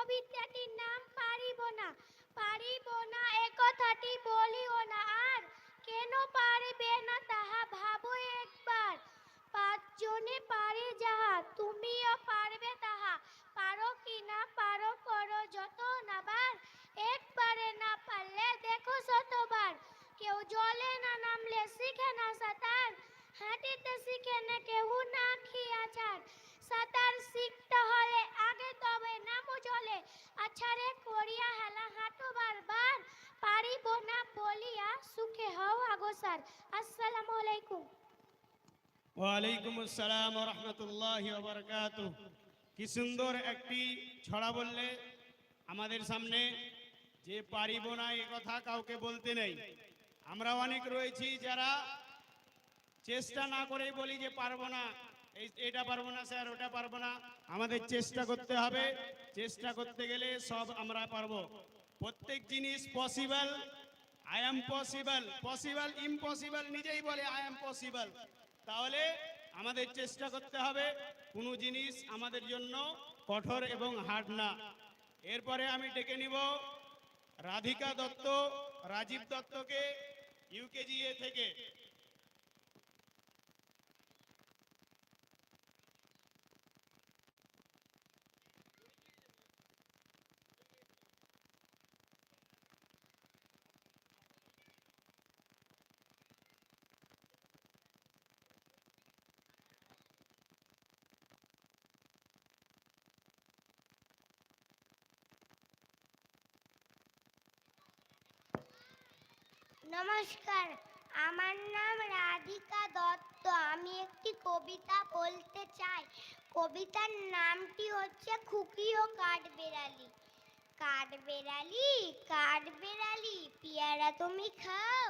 কবিতাটির নাম পারিব না। পারিব না এ কথাটি বলিও না আর, কেন পারিবে না তাহা ভাবো একবার। পাঁচজনে পারে যাহা, তুমিও পারবে তাহা। পারো কি না পারো করো যত নাবার, একবারে না পারলে দেখো শতবার। কেউ জলে না নামলে শিখে না সাঁতার, হাঁটিতে শিখে না কেউ না খিয়া ছাড়। সাঁতার শিখতে হলে আগে তবে নামো জলে, আছাড়ে করিয়া হেলা হাঁটো বারবার। পারিব না বলিয়া সুখে হও আগসার। আসসালামু আলাইকুম। ওয়ালাইকুম আসসালাম ওয়া রাহমাতুল্লাহি ওয়া বারাকাতুহু। কি সুন্দর একটি ছড়া বললে আমাদের সামনে, যে পারিব না এ কথা কাউকে বলতে নেই। আমরা অনেক রয়েছি যারা চেষ্টা না করেই বলি যে পারবো না, এটা পারবো না স্যার, ওটা পারবো না। আমাদের চেষ্টা করতে হবে, চেষ্টা করতে গেলে সব আমরা পারবো। প্রত্যেক জিনিস possible, I am possible, possible impossible নিজেই বলে আই এম পসিবল। তাহলে আমাদের চেষ্টা করতে হবে, কোনো জিনিস আমাদের জন্য কঠোর এবং হার্ড না। এরপরে আমি ডেকে নিব রাধিকা দত্ত, রাজীব দত্তকে ইউকেজিএ থেকে। নমস্কার, আমার নাম রাধিকা দত্ত। আমি একটি কবিতা বলতে চাই। কবিতার নামটি হচ্ছে খুকি ও কাঠবেড়ালি। কাঠবেড়ালি, কাঠবেড়ালি, পেয়ারা তুমি খাও,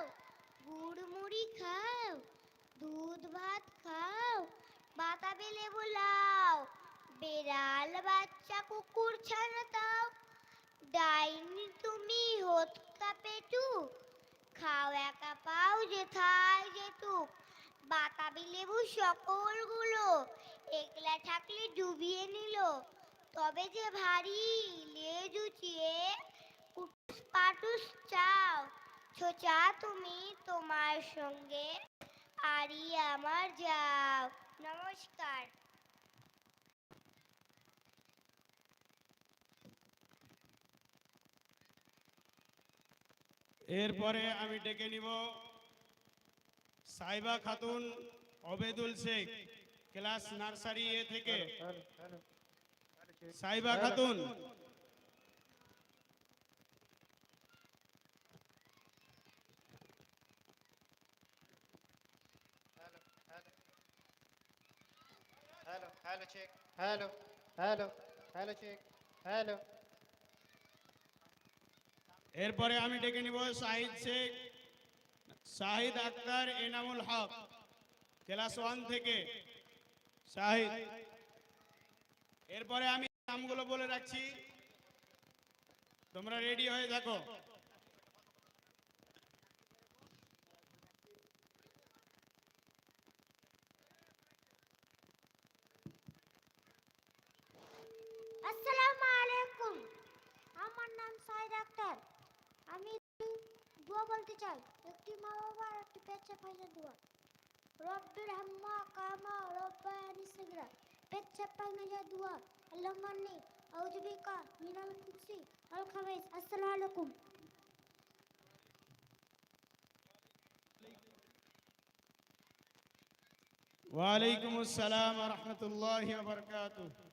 গুড় মুড়ি খাও, দুধ ভাত খাও, বাতাবি লেবু লাও, বেড়াল বাচ্চা কুকুর ছানা দাও। ডাইনি তুমি হোতকা পেটু, খাও একা পাও যেথায় যেটুক। বাতাবি লেবু সকলগুলো একলা থাকলে ডুবিয়ে নিল। তবে যে ভারী লেজ উঁচিয়ে কুটুস পাটুস চাও। ছোচা তুমি তোমার সঙ্গে, আরি আমার যাও। নমস্কার। এরপরে আমি ডেকে নিব সাইবা খাতুন ওবেদুল শেখ, ক্লাস নার্সারি এ থেকে। Saiba Khatun. Hello, hello, check. Hello, hello, hello, check. Hello. এরপরে আমি ডেকে নিব শাহিদ শেখ, শাহিদ আক্তার এনামুল হক, ক্লাস 1 থেকে। শাহিদ। এরপরে আমি নামগুলো বলে রাখছি, তোমরা রেডি হয়ে থাকো। আসসালামু আলাইকুম। আমার নাম সাইদ আক্তার। আমি দোয়া বলতে চাই, একটি মা বাবার একটি পেচ্ছা পায়না দোয়া। রব্বির হাম্মা কামা রব্বায়ানি সিগরা। পেচ্ছা পায়না যা দোয়া, আল্লাহুম্মানি আউযু বিকা মিনাল খুবসি আল খাবাইস। আসসালামু আলাইকুম। ওয়ালাইকুম আসসালাম ওয়া রাহমাতুল্লাহি ওয়া বারাকাতুহু।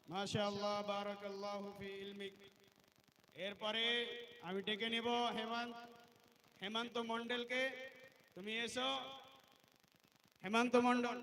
মাশাআল্লাহ, বারাকাল্লাহু ফি ইলমিক। এরপরে আমি ডেকে নিব হেমন্ত মণ্ডলকে। তুমি এসো হেমন্ত মণ্ডল।